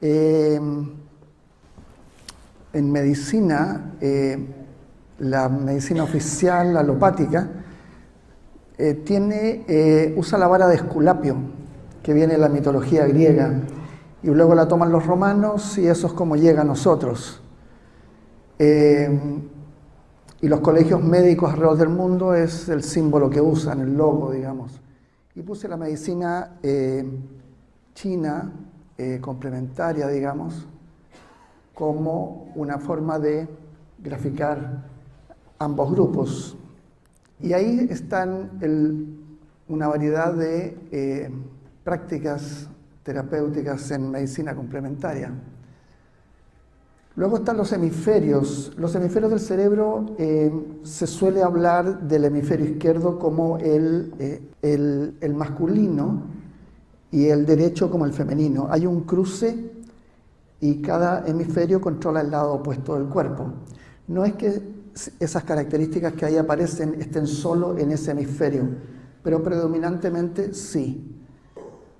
Eh, en medicina, la medicina oficial alopática usa la vara de Esculapio, que viene de la mitología griega, y luego la toman los romanos y eso es como llega a nosotros. Y los colegios médicos alrededor del mundo es el símbolo que usan, el logo, digamos. Y puse la medicina china, complementaria, digamos, como una forma de graficar ambos grupos. Y ahí están una variedad de prácticas terapéuticas en medicina complementaria. Luego están los hemisferios. Los hemisferios del cerebro, se suele hablar del hemisferio izquierdo como el masculino y el derecho como el femenino. Hay un cruce y cada hemisferio controla el lado opuesto del cuerpo. No es que esas características que ahí aparecen estén solo en ese hemisferio, pero predominantemente sí.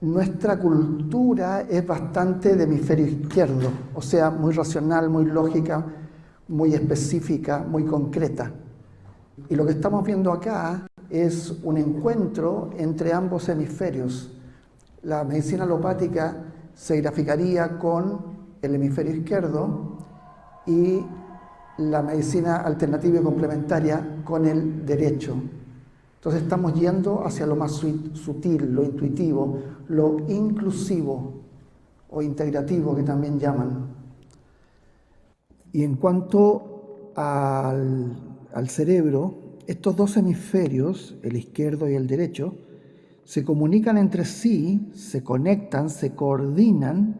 Nuestra cultura es bastante de hemisferio izquierdo, o sea, muy racional, muy lógica, muy específica, muy concreta. Y lo que estamos viendo acá es un encuentro entre ambos hemisferios. La medicina alopática se graficaría con el hemisferio izquierdo y la medicina alternativa y complementaria con el derecho. Entonces estamos yendo hacia lo más sutil, lo intuitivo, lo inclusivo o integrativo que también llaman. Y en cuanto al cerebro, estos dos hemisferios, el izquierdo y el derecho, se comunican entre sí, se conectan, se coordinan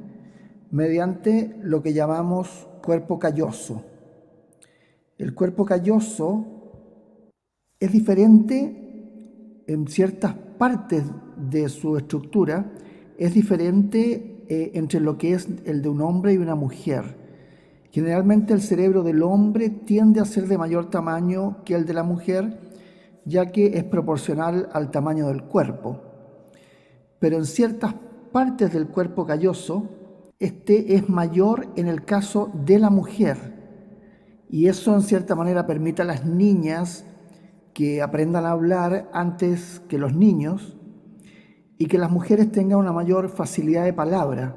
mediante lo que llamamos cuerpo calloso. El cuerpo calloso es diferente en ciertas partes de su estructura, es diferente entre lo que es el de un hombre y una mujer. Generalmente el cerebro del hombre tiende a ser de mayor tamaño que el de la mujer, ya que es proporcional al tamaño del cuerpo. Pero en ciertas partes del cuerpo calloso, este es mayor en el caso de la mujer. Y eso en cierta manera permite a las niñas que aprendan a hablar antes que los niños y que las mujeres tengan una mayor facilidad de palabra,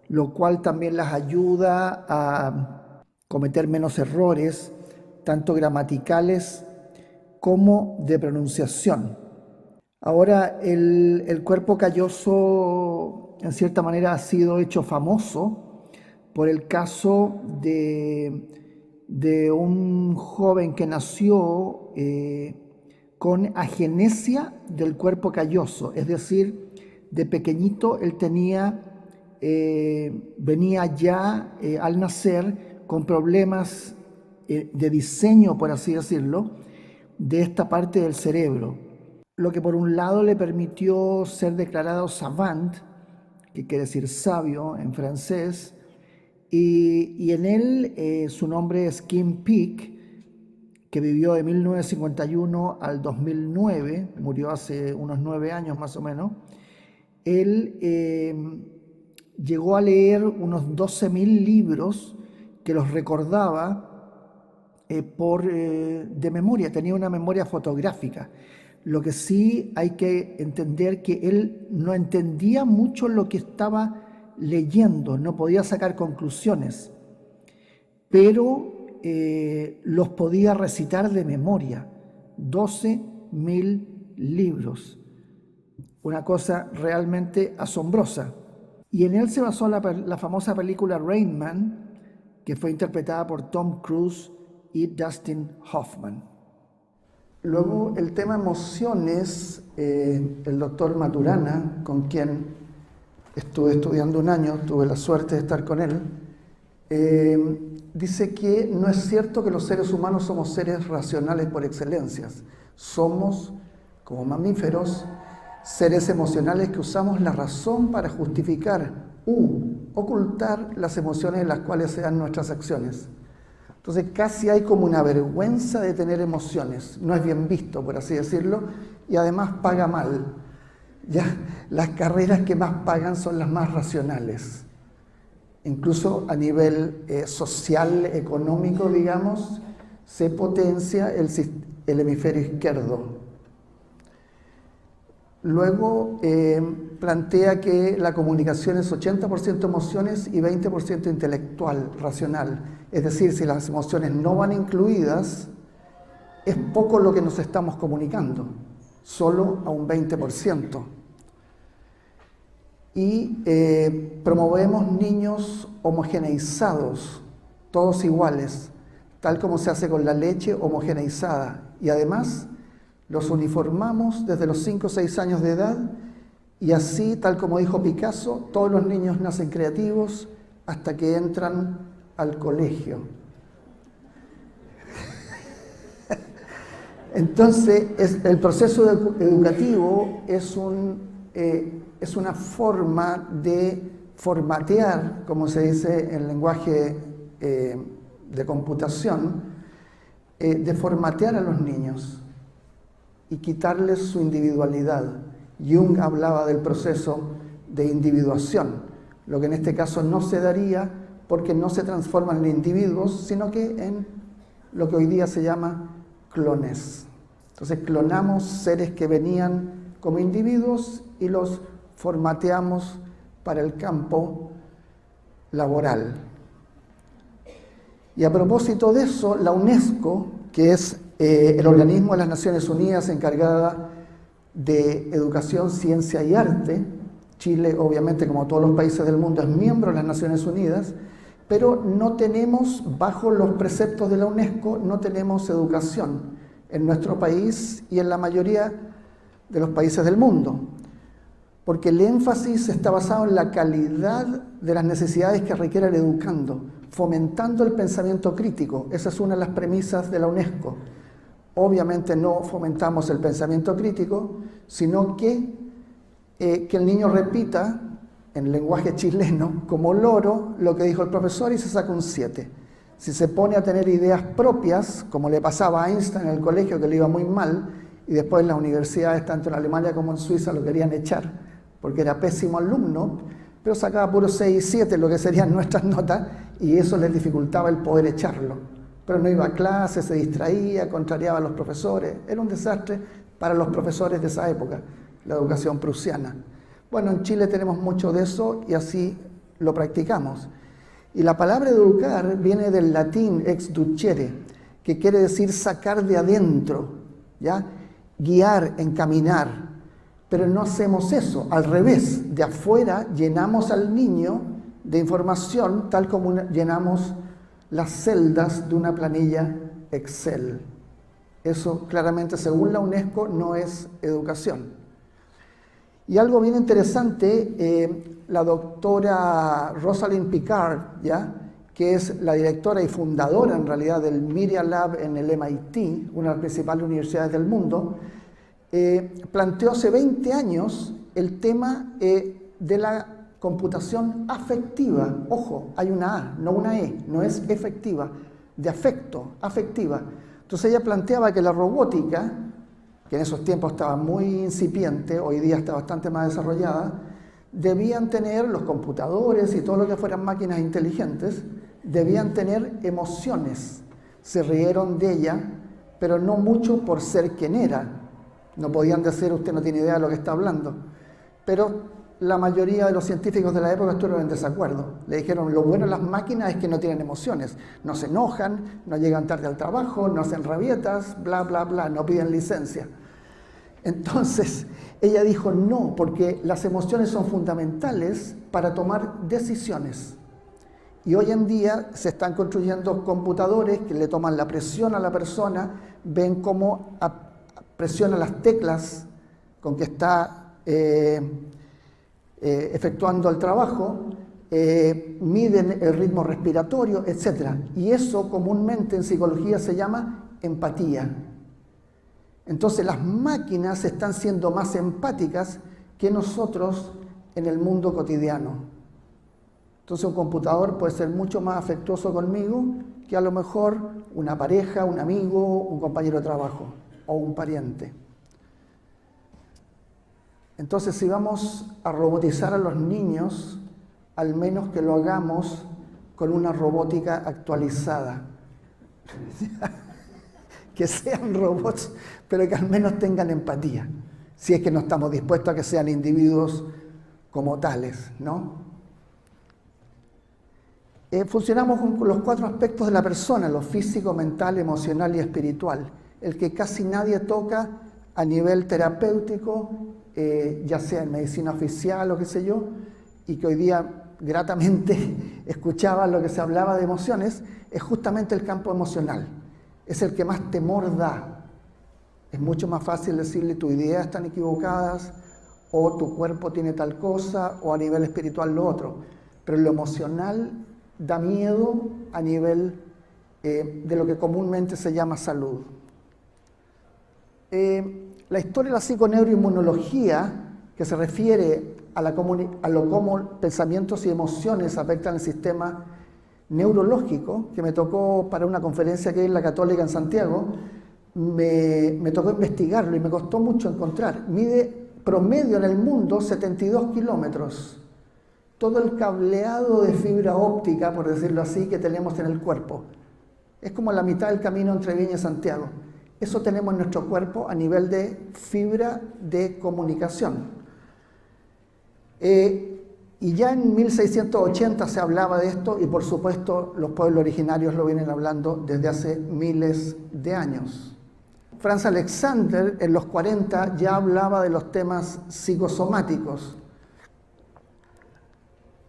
lo cual también las ayuda a cometer menos errores, tanto gramaticales como de pronunciación. Ahora, el cuerpo calloso en cierta manera ha sido hecho famoso por el caso de un joven que nació con agenesia del cuerpo calloso, es decir, de pequeñito él venía ya al nacer con problemas de diseño, por así decirlo, de esta parte del cerebro, lo que por un lado le permitió ser declarado savant, que quiere decir sabio en francés, y en él su nombre es Kim Peek, que vivió de 1951 al 2009, murió hace unos 9 años más o menos. Él llegó a leer unos 12.000 libros que los recordaba de memoria, tenía una memoria fotográfica. Lo que sí hay que entender que él no entendía mucho lo que estaba leyendo, no podía sacar conclusiones, pero los podía recitar de memoria. 12.000 libros, una cosa realmente asombrosa. Y en él se basó la famosa película Rain Man, que fue interpretada por Tom Cruise y Dustin Hoffman. Luego el tema emociones, el doctor Maturana, con quien estuve estudiando un año, tuve la suerte de estar con él, dice que no es cierto que los seres humanos somos seres racionales por excelencia. Somos, como mamíferos, seres emocionales que usamos la razón para justificar u ocultar las emociones en las cuales se dan nuestras acciones. Entonces casi hay como una vergüenza de tener emociones, no es bien visto, por así decirlo, y además paga mal. Ya, las carreras que más pagan son las más racionales. incluso a nivel social, económico, digamos, se potencia el hemisferio izquierdo. Luego plantea que la comunicación es 80% emociones y 20% intelectual, racional. Es decir, si las emociones no van incluidas, es poco lo que nos estamos comunicando, solo a un 20%. Y promovemos niños homogeneizados, todos iguales, tal como se hace con la leche homogeneizada. Y además los uniformamos desde los 5 o 6 años de edad y así, tal como dijo Picasso, todos los niños nacen creativos hasta que entran al colegio. Entonces, el proceso educativo es una forma de formatear, como se dice en el lenguaje de computación, de formatear a los niños y quitarles su individualidad. Jung hablaba del proceso de individuación, lo que en este caso no se daría porque no se transforman en individuos, sino que en lo que hoy día se llama clones. Entonces clonamos seres que venían como individuos y los formateamos para el campo laboral. Y a propósito de eso, la UNESCO, que es el organismo de las Naciones Unidas encargada de educación, ciencia y arte, Chile obviamente como todos los países del mundo es miembro de las Naciones Unidas, pero no tenemos, bajo los preceptos de la UNESCO, no tenemos educación en nuestro país y en la mayoría de los países del mundo, porque el énfasis está basado en la calidad de las necesidades que requiere el educando, fomentando el pensamiento crítico. Esa es una de las premisas de la UNESCO. Obviamente no fomentamos el pensamiento crítico, sino que el niño repita en lenguaje chileno, como loro, lo que dijo el profesor y se saca un 7. Si se pone a tener ideas propias, como le pasaba a Einstein en el colegio, que le iba muy mal, y después en las universidades, tanto en Alemania como en Suiza, lo querían echar, porque era pésimo alumno, pero sacaba puros 6 y 7, lo que serían nuestras notas, y eso les dificultaba el poder echarlo. Pero no iba a clase, se distraía, contrariaba a los profesores. Era un desastre para los profesores de esa época, la educación prusiana. Bueno, en Chile tenemos mucho de eso y así lo practicamos. Y la palabra educar viene del latín exducere, que quiere decir sacar de adentro, ¿ya? Guiar, encaminar. Pero no hacemos eso, al revés, de afuera llenamos al niño de información tal como llenamos las celdas de una planilla Excel. Eso claramente, según la UNESCO, no es educación. Y algo bien interesante, la doctora Rosalind Picard, ¿ya?, que es la directora y fundadora en realidad del Media Lab en el MIT, una de las principales universidades del mundo, planteó hace 20 años el tema de la computación afectiva. Ojo, hay una A, no una E, no es efectiva, de afecto, afectiva. Entonces ella planteaba que la robótica, que en esos tiempos estaba muy incipiente, hoy día está bastante más desarrollada, debían tener, los computadores y todo lo que fueran máquinas inteligentes, debían tener emociones. Se rieron de ella, pero no mucho por ser quien era. No podían decir, usted no tiene idea de lo que está hablando. Pero la mayoría de los científicos de la época estuvieron en desacuerdo. Le dijeron, lo bueno de las máquinas es que no tienen emociones. No se enojan, no llegan tarde al trabajo, no hacen rabietas, bla, bla, bla, no piden licencia. Entonces, ella dijo no, porque las emociones son fundamentales para tomar decisiones. Y hoy en día se están construyendo computadores que le toman la presión a la persona, ven cómo presiona las teclas con que está efectuando el trabajo, miden el ritmo respiratorio, etc. Y eso comúnmente en psicología se llama empatía. Entonces las máquinas están siendo más empáticas que nosotros en el mundo cotidiano. Entonces un computador puede ser mucho más afectuoso conmigo que a lo mejor una pareja, un amigo, un compañero de trabajo o un pariente. Entonces si vamos a robotizar a los niños, al menos que lo hagamos con una robótica actualizada. Que sean robots, pero que al menos tengan empatía, si es que no estamos dispuestos a que sean individuos como tales, ¿no? Funcionamos con los 4 aspectos de la persona, lo físico, mental, emocional y espiritual, el que casi nadie toca a nivel terapéutico, ya sea en medicina oficial o qué sé yo, y que hoy día gratamente escuchaba lo que se hablaba de emociones, es justamente el campo emocional. Es el que más temor da. Es mucho más fácil decirle tus ideas están equivocadas, o tu cuerpo tiene tal cosa, o a nivel espiritual lo otro. Pero lo emocional da miedo a nivel de lo que comúnmente se llama salud. La historia de la psiconeuroinmunología, que se refiere a lo cómo pensamientos y emociones afectan el sistema neurológico, que me tocó para una conferencia que hay en la Católica en Santiago, me tocó investigarlo y me costó mucho encontrar. Mide promedio en el mundo 72 kilómetros. Todo el cableado de fibra óptica, por decirlo así, que tenemos en el cuerpo. Es como la mitad del camino entre Viña y Santiago. Eso tenemos en nuestro cuerpo a nivel de fibra de comunicación. Y ya en 1680 se hablaba de esto y por supuesto los pueblos originarios lo vienen hablando desde hace miles de años. Franz Alexander en los 40 ya hablaba de los temas psicosomáticos.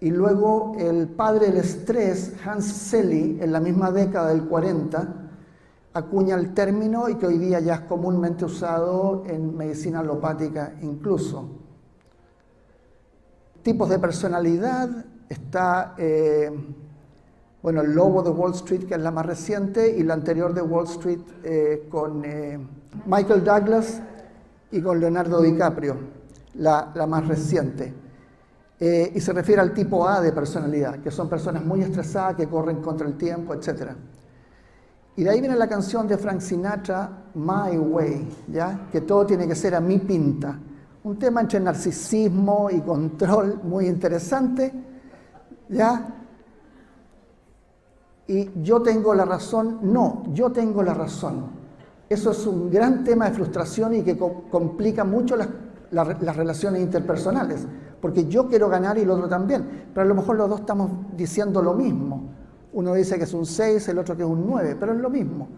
Y luego el padre del estrés, Hans Selye, en la misma década del 40, acuña el término y que hoy día ya es comúnmente usado en medicina alopática incluso. Tipos de personalidad, está el Lobo de Wall Street, que es la más reciente, y la anterior de Wall Street con Michael Douglas y con Leonardo DiCaprio, la más reciente. Y se refiere al tipo A de personalidad, que son personas muy estresadas, que corren contra el tiempo, etc. Y de ahí viene la canción de Frank Sinatra, My Way, ¿ya? Que todo tiene que ser a mi pinta. Un tema entre narcisismo y control muy interesante, ¿ya? Y yo tengo la razón, no, yo tengo la razón. Eso es un gran tema de frustración y que complica mucho las relaciones interpersonales, porque yo quiero ganar y el otro también, pero a lo mejor los dos estamos diciendo lo mismo. Uno dice que es un 6, el otro que es un 9, pero es lo mismo.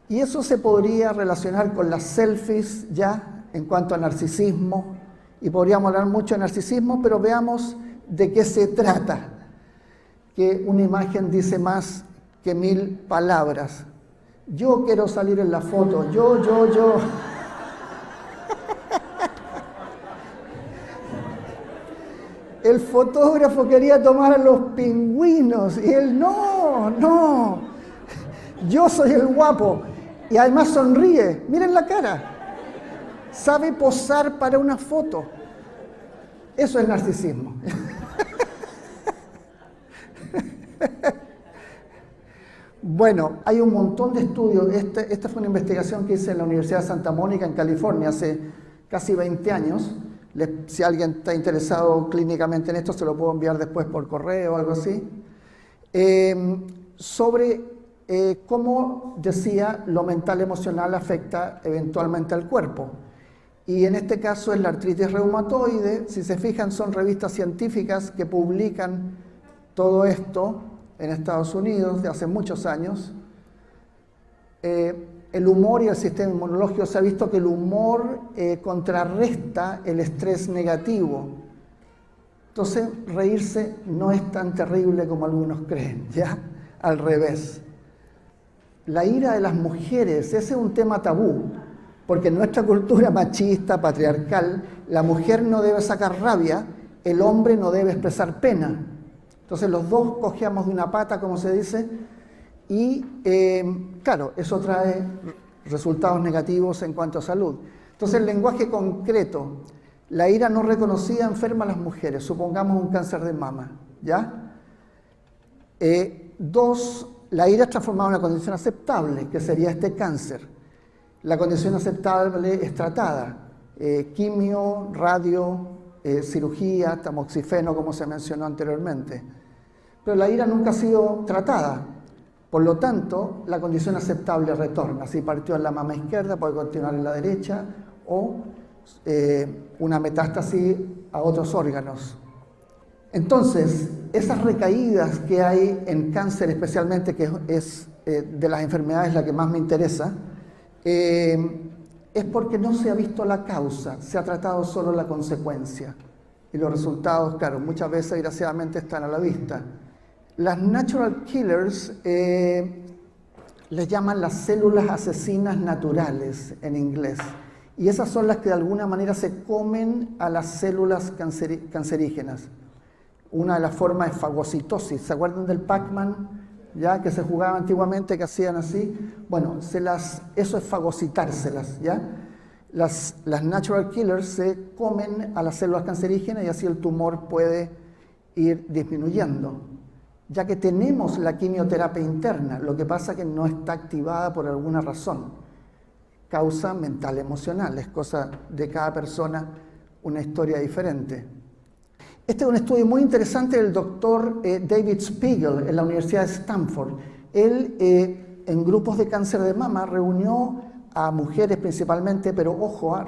Y eso se podría relacionar con las selfies, ¿ya? En cuanto a narcisismo, y podríamos hablar mucho de narcisismo, pero veamos de qué se trata, que una imagen dice más que 1000 palabras. Yo quiero salir en la foto, yo. El fotógrafo quería tomar a los pingüinos, y él, no, yo soy el guapo, y además sonríe, miren la cara. Sabe posar para una foto. Eso es narcisismo. Bueno, hay un montón de estudios. Esta fue una investigación que hice en la Universidad de Santa Mónica, en California, hace casi 20 años. Si alguien está interesado clínicamente en esto, se lo puedo enviar después por correo o algo así. Sobre cómo, decía, lo mental emocional afecta eventualmente al cuerpo. Y en este caso es la artritis reumatoide. Si se fijan, son revistas científicas que publican todo esto en Estados Unidos de hace muchos años. El humor y el sistema inmunológico, se ha visto que el humor contrarresta el estrés negativo. Entonces, reírse no es tan terrible como algunos creen, ¿ya? Al revés. La ira de las mujeres, ese es un tema tabú. Porque en nuestra cultura machista, patriarcal, la mujer no debe sacar rabia, el hombre no debe expresar pena. Entonces los dos cojeamos de una pata, como se dice, y claro, eso trae resultados negativos en cuanto a salud. Entonces el lenguaje concreto, la ira no reconocida enferma a las mujeres, supongamos un cáncer de mama, ¿ya? 2, la ira es transformada en una condición aceptable, que sería este cáncer. La condición aceptable es tratada, quimio, radio, cirugía, tamoxifeno, como se mencionó anteriormente. Pero la ira nunca ha sido tratada. Por lo tanto, la condición aceptable retorna. Si partió en la mama izquierda, puede continuar en la derecha o una metástasis a otros órganos. Entonces, esas recaídas que hay en cáncer, especialmente, que es de las enfermedades la que más me interesa, es porque no se ha visto la causa, se ha tratado solo la consecuencia. Y los resultados, claro, muchas veces, desgraciadamente, están a la vista. Las natural killers les llaman las células asesinas naturales en inglés. Y esas son las que de alguna manera se comen a las células cancerígenas. Una de las formas es fagocitosis. ¿Se acuerdan del Pac-Man? ¿Ya? Que se jugaba antiguamente, que hacían así. Bueno, eso es fagocitárselas, ¿ya? Las natural killers se comen a las células cancerígenas y así el tumor puede ir disminuyendo. Ya que tenemos la quimioterapia interna, lo que pasa es que no está activada por alguna razón. Causa mental emocional, es cosa de cada persona, una historia diferente. Este es un estudio muy interesante del doctor David Spiegel en la Universidad de Stanford. Él, en grupos de cáncer de mama, reunió a mujeres principalmente, pero ojo,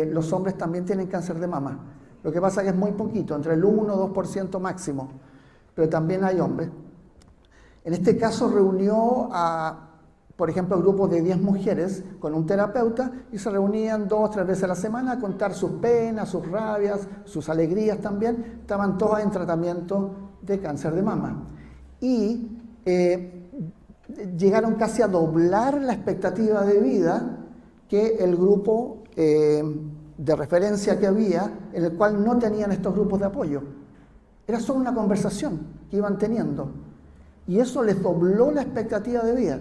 los hombres también tienen cáncer de mama. Lo que pasa es que es muy poquito, entre el 1 o 2% máximo, pero también hay hombres. En este caso reunió a, por ejemplo, grupos de 10 mujeres con un terapeuta y se reunían 2 o 3 veces a la semana a contar sus penas, sus rabias, sus alegrías también. Estaban todas en tratamiento de cáncer de mama. Y llegaron casi a doblar la expectativa de vida que el grupo de referencia que había, en el cual no tenían estos grupos de apoyo. Era solo una conversación que iban teniendo. Y eso les dobló la expectativa de vida.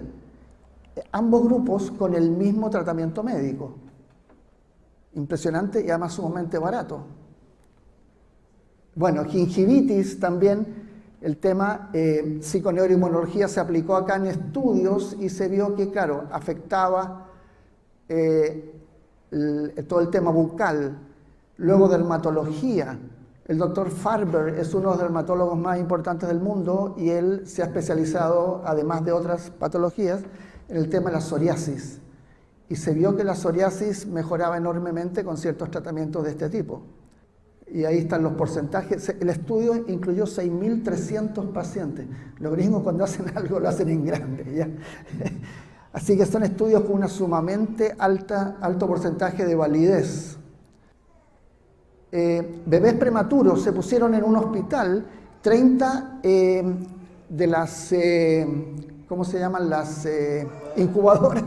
Ambos grupos con el mismo tratamiento médico. Impresionante y además sumamente barato. Bueno, gingivitis también, el tema psiconeuroinmunología se aplicó acá en estudios y se vio que, claro, afectaba todo el tema bucal. Luego dermatología. El doctor Farber es uno de los dermatólogos más importantes del mundo y él se ha especializado, además de otras patologías, en el tema de la psoriasis. Y se vio que la psoriasis mejoraba enormemente con ciertos tratamientos de este tipo. Y ahí están los porcentajes. El estudio incluyó 6.300 pacientes. Los gringos cuando hacen algo lo hacen en grande, ¿ya? Así que son estudios con una sumamente alto porcentaje de validez. Bebés prematuros, se pusieron en un hospital 30 de las, ¿cómo se llaman? Las incubadoras,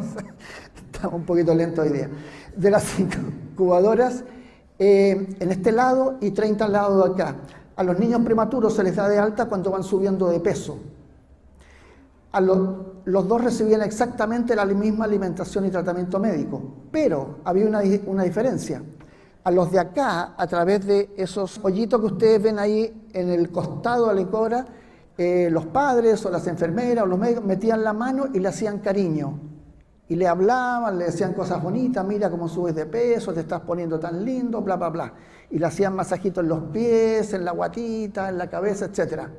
estamos un poquito lentos hoy día, de las incubadoras en este lado y 30 al lado de acá. A los niños prematuros se les da de alta cuando van subiendo de peso. Los dos recibían exactamente la misma alimentación y tratamiento médico, pero había una diferencia. A los de acá, a través de esos hoyitos que ustedes ven ahí en el costado de la incubadora, los padres o las enfermeras o los médicos metían la mano y le hacían cariño. Y le hablaban, le decían cosas bonitas, mira cómo subes de peso, te estás poniendo tan lindo, bla, bla, bla. Y le hacían masajitos en los pies, en la guatita, en la cabeza, etc.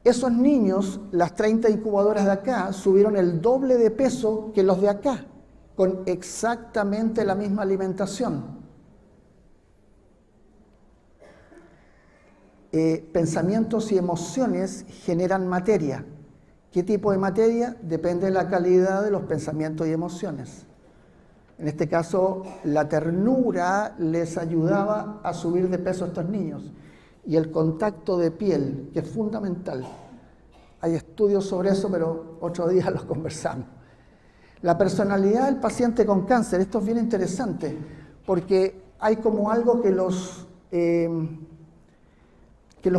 Esos niños, las 30 incubadoras de acá, subieron el doble de peso que los de acá, con exactamente la misma alimentación. Pensamientos y emociones generan materia. ¿Qué tipo de materia? Depende de la calidad de los pensamientos y emociones. En este caso, la ternura les ayudaba a subir de peso a estos niños. Y el contacto de piel, que es fundamental. Hay estudios sobre eso, pero otro día los conversamos. La personalidad del paciente con cáncer, esto es bien interesante, porque hay como algo que los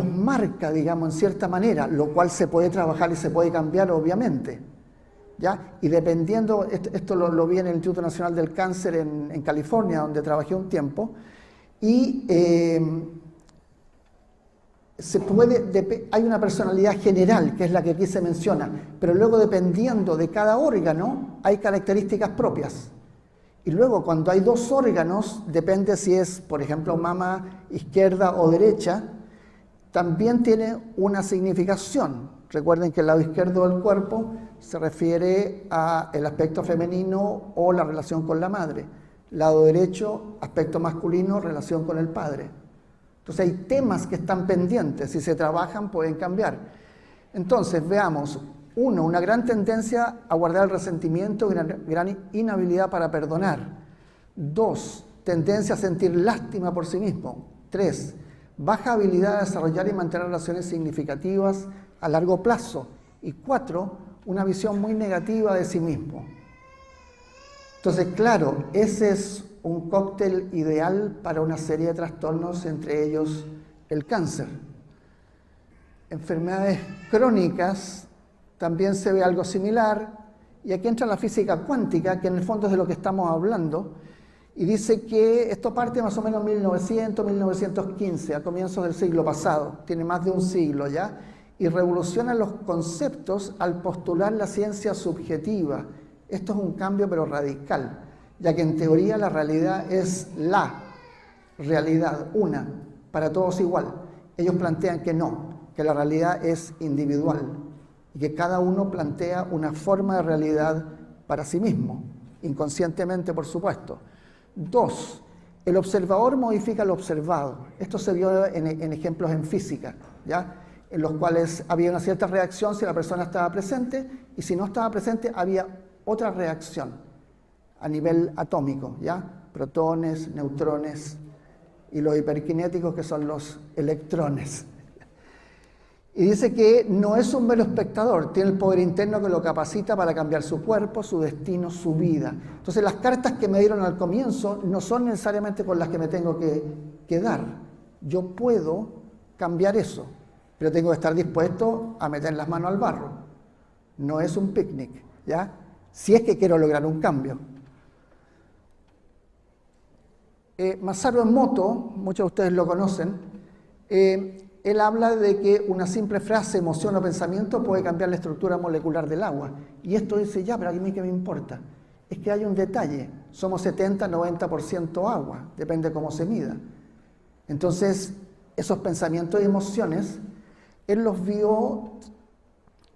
marca, digamos, en cierta manera, lo cual se puede trabajar y se puede cambiar, obviamente, ¿ya? Y dependiendo, esto lo vi en el Instituto Nacional del Cáncer en California, donde trabajé un tiempo, y hay una personalidad general, que es la que aquí se menciona, pero luego dependiendo de cada órgano, hay características propias. Y luego, cuando hay dos órganos, depende si es, por ejemplo, mama izquierda o derecha, también tiene una significación. Recuerden que el lado izquierdo del cuerpo se refiere al aspecto femenino o la relación con la madre. Lado derecho, aspecto masculino, relación con el padre. Entonces hay temas que están pendientes, si se trabajan pueden cambiar. Entonces veamos, uno, una gran tendencia a guardar el resentimiento y una gran inhabilidad para perdonar. Dos, tendencia a sentir lástima por sí mismo. Tres, baja habilidad de desarrollar y mantener relaciones significativas a largo plazo. Y cuatro, una visión muy negativa de sí mismo. Entonces, claro, ese es un cóctel ideal para una serie de trastornos, entre ellos el cáncer. Enfermedades crónicas, también se ve algo similar, y aquí entra la física cuántica, que en el fondo es de lo que estamos hablando, y dice que esto parte más o menos en 1900, 1915, a comienzos del siglo pasado, tiene más de un siglo ya, y revoluciona los conceptos al postular la ciencia subjetiva. Esto es un cambio pero radical, ya que en teoría la realidad es la realidad, una, para todos igual. Ellos plantean que no, que la realidad es individual y que cada uno plantea una forma de realidad para sí mismo, inconscientemente por supuesto. Dos, el observador modifica lo observado. Esto se vio en ejemplos en física, ¿ya? En los cuales había una cierta reacción si la persona estaba presente, y si no estaba presente había otra reacción a nivel atómico, ¿ya? Protones, neutrones y los hiperkinéticos, que son los electrones. Y dice que no es un mero espectador, tiene el poder interno que lo capacita para cambiar su cuerpo, su destino, su vida. Entonces las cartas que me dieron al comienzo no son necesariamente con las que me tengo que dar. Yo puedo cambiar eso, pero tengo que estar dispuesto a meter las manos al barro. No es un picnic, ¿ya? Si es que quiero lograr un cambio. Masaru Emoto, muchos de ustedes lo conocen, él habla de que una simple frase, emoción o pensamiento puede cambiar la estructura molecular del agua. Y esto dice, ya, pero a mí qué me importa. Es que hay un detalle, somos 70-90% agua, depende cómo se mida. Entonces, esos pensamientos y emociones, él los vio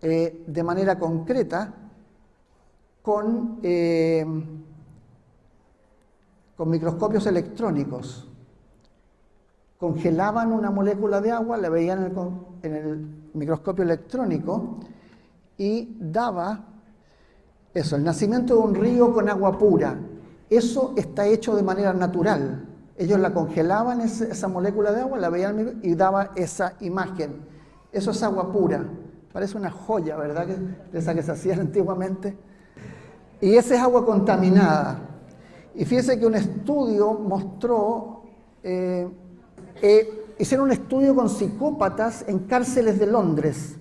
de manera concreta con microscopios electrónicos. Congelaban una molécula de agua, la veían en el microscopio electrónico y daba eso, el nacimiento de un río con agua pura. Eso está hecho de manera natural. Ellos la congelaban, esa molécula de agua, la veían y daba esa imagen. Eso es agua pura. Parece una joya, ¿verdad? De esa que se hacían antiguamente. Y esa es agua contaminada. Y fíjense que un estudio mostró... hicieron un estudio con psicópatas en cárceles de Londres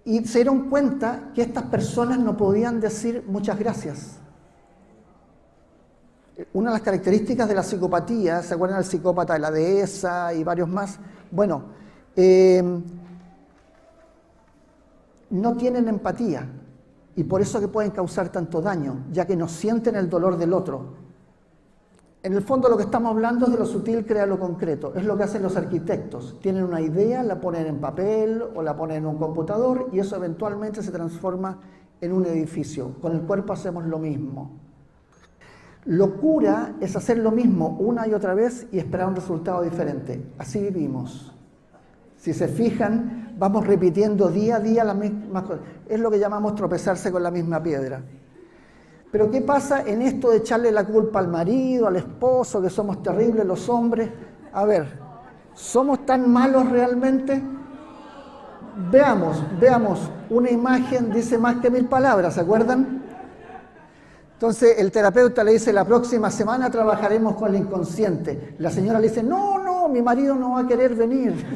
y se dieron cuenta que estas personas no podían decir muchas gracias. Una de las características de la psicopatía, ¿se acuerdan del psicópata de la dehesa y varios más? Bueno, no tienen empatía y por eso que pueden causar tanto daño, ya que no sienten el dolor del otro. En el fondo lo que estamos hablando es de lo sutil crea lo concreto, es lo que hacen los arquitectos. Tienen una idea, la ponen en papel o la ponen en un computador y eso eventualmente se transforma en un edificio. Con el cuerpo hacemos lo mismo. Locura es hacer lo mismo una y otra vez y esperar un resultado diferente. Así vivimos. Si se fijan, vamos repitiendo día a día las mismas cosas. Es lo que llamamos tropezarse con la misma piedra. Pero ¿qué pasa en esto de echarle la culpa al marido, al esposo, que somos terribles los hombres? A ver, ¿somos tan malos realmente? Veamos, una imagen dice más que 1000 palabras, ¿se acuerdan? Entonces el terapeuta le dice, la próxima semana trabajaremos con el inconsciente. La señora le dice, no, mi marido no va a querer venir.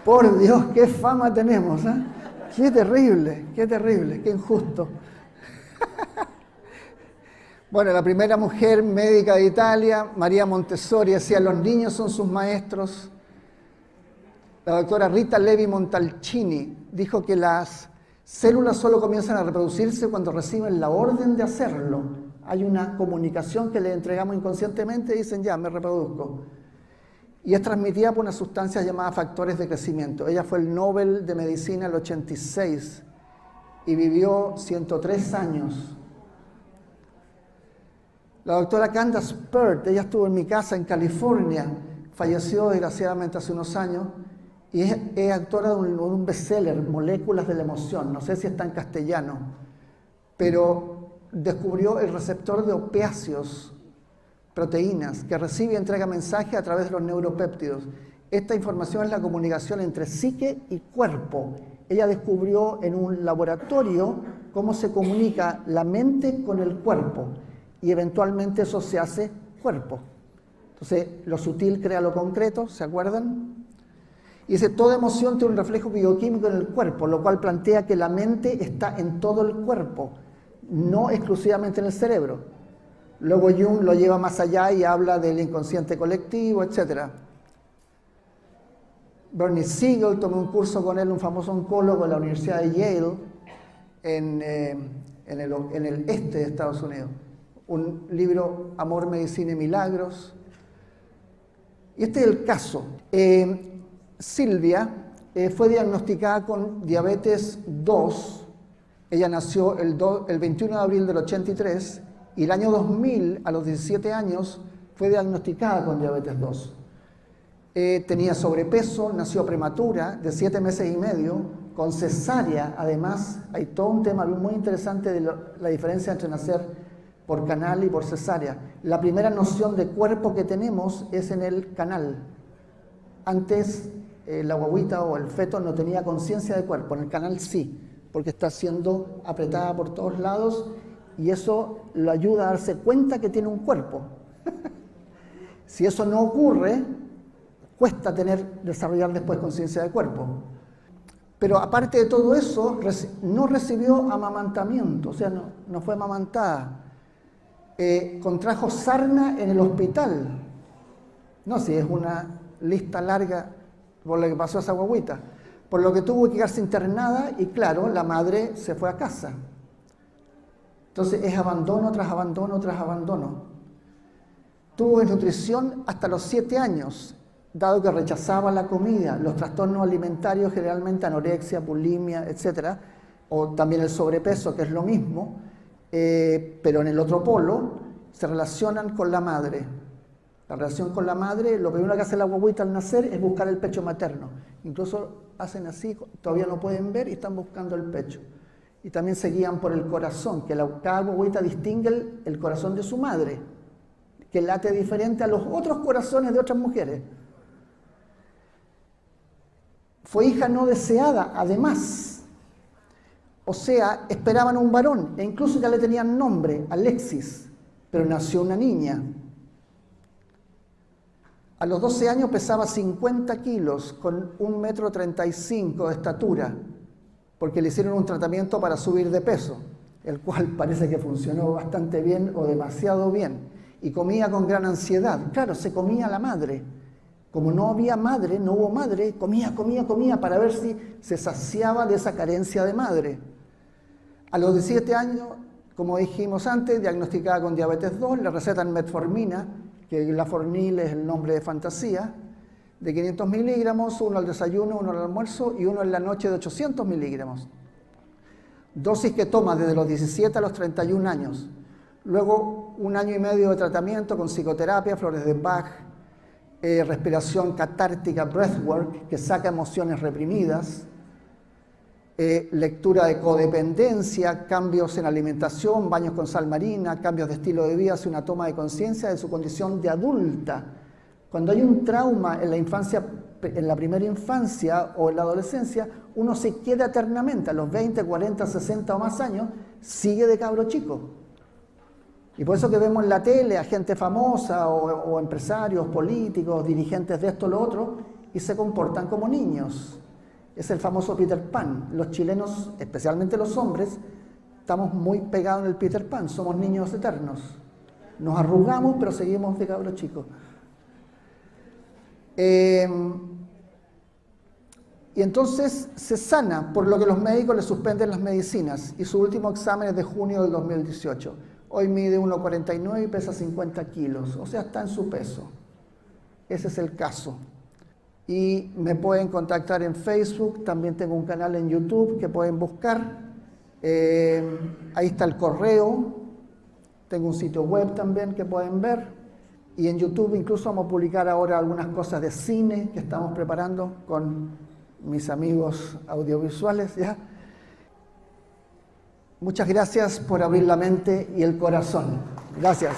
Por Dios, qué fama tenemos, ¿eh? Qué terrible, qué injusto. Bueno, la primera mujer médica de Italia, María Montessori, decía, los niños son sus maestros. La doctora Rita Levi Montalcini dijo que las células solo comienzan a reproducirse cuando reciben la orden de hacerlo. Hay una comunicación que le entregamos inconscientemente y dicen, ya, me reproduzco. Y es transmitida por una sustancia llamada factores de crecimiento. Ella fue el Nobel de Medicina en el 86 y vivió 103 años. La doctora Candace Pert, ella estuvo en mi casa en California, falleció desgraciadamente hace unos años, y es autora de un bestseller, Moléculas de la Emoción, no sé si está en castellano, pero descubrió el receptor de opiáceos, proteínas, que recibe y entrega mensajes a través de los neuropéptidos. Esta información es la comunicación entre psique y cuerpo. Ella descubrió en un laboratorio cómo se comunica la mente con el cuerpo, y eventualmente eso se hace cuerpo. Entonces, lo sutil crea lo concreto, ¿se acuerdan? Y dice, toda emoción tiene un reflejo bioquímico en el cuerpo, lo cual plantea que la mente está en todo el cuerpo, no exclusivamente en el cerebro. Luego Jung lo lleva más allá y habla del inconsciente colectivo, etc. Bernie Siegel, tomé un curso con él, un famoso oncólogo de la Universidad de Yale, en el este de Estados Unidos. Un libro, Amor, Medicina y Milagros. Y este es el caso. Silvia fue diagnosticada con diabetes 2. Ella nació el 21 de abril del 83 y el año 2000, a los 17 años, fue diagnosticada con diabetes 2. Tenía sobrepeso, nació prematura, de 7 meses y medio, con cesárea. Además, hay todo un tema muy interesante de la diferencia entre nacer por canal y por cesárea. La primera noción de cuerpo que tenemos es en el canal. Antes la guagüita o el feto no tenía conciencia de cuerpo, en el canal sí, porque está siendo apretada por todos lados y eso lo ayuda a darse cuenta que tiene un cuerpo. Si eso no ocurre, cuesta desarrollar después conciencia de cuerpo. Pero aparte de todo eso, no recibió amamantamiento, o sea, no fue amamantada. Contrajo sarna en el hospital. No, si es una lista larga por lo que pasó a esa guagüita. Por lo que tuvo que quedarse internada y claro, la madre se fue a casa. Entonces es abandono tras abandono tras abandono. Tuvo desnutrición hasta los 7 años, dado que rechazaba la comida, los trastornos alimentarios, generalmente anorexia, bulimia, etc. O también el sobrepeso, que es lo mismo, pero en el otro polo se relacionan con la madre. La relación con la madre, lo primero que hace la guagüita al nacer es buscar el pecho materno. Incluso hacen así, todavía no pueden ver y están buscando el pecho. Y también se guían por el corazón, que cada guagüita distingue el corazón de su madre, que late diferente a los otros corazones de otras mujeres. Fue hija no deseada, además. O sea, esperaban un varón, e incluso ya le tenían nombre, Alexis, pero nació una niña. A los 12 años pesaba 50 kilos, con 1,35 m de estatura, porque le hicieron un tratamiento para subir de peso, el cual parece que funcionó bastante bien o demasiado bien. Y comía con gran ansiedad. Claro, se comía la madre. Como no había madre, no hubo madre, comía para ver si se saciaba de esa carencia de madre. A los 17 años, como dijimos antes, diagnosticada con diabetes 2, le recetan metformina, que la Fornil es el nombre de fantasía, de 500 miligramos, uno al desayuno, uno al almuerzo y uno en la noche de 800 miligramos. Dosis que toma desde los 17 a los 31 años. Luego 1 año y medio de tratamiento con psicoterapia, flores de Bach, respiración catártica, breathwork, que saca emociones reprimidas, lectura de codependencia, cambios en alimentación, baños con sal marina, cambios de estilo de vida, hace una toma de conciencia de su condición de adulta. Cuando hay un trauma en la infancia, en la primera infancia o en la adolescencia, uno se queda eternamente, a los 20, 40, 60 o más años, sigue de cabro chico. Y por eso que vemos en la tele a gente famosa o empresarios, políticos, dirigentes de esto o lo otro, y se comportan como niños. Es el famoso Peter Pan. Los chilenos, especialmente los hombres, estamos muy pegados en el Peter Pan, somos niños eternos. Nos arrugamos, pero seguimos de cabros chicos. Y entonces se sana, por lo que los médicos le suspenden las medicinas. Y su último examen es de junio del 2018. Hoy mide 1,49 y pesa 50 kilos, o sea, está en su peso. Ese es el caso. Y me pueden contactar en Facebook, también tengo un canal en YouTube que pueden buscar. Ahí está el correo, tengo un sitio web también que pueden ver. Y en YouTube incluso vamos a publicar ahora algunas cosas de cine que estamos preparando con mis amigos audiovisuales, ¿ya? Muchas gracias por abrir la mente y el corazón. Gracias.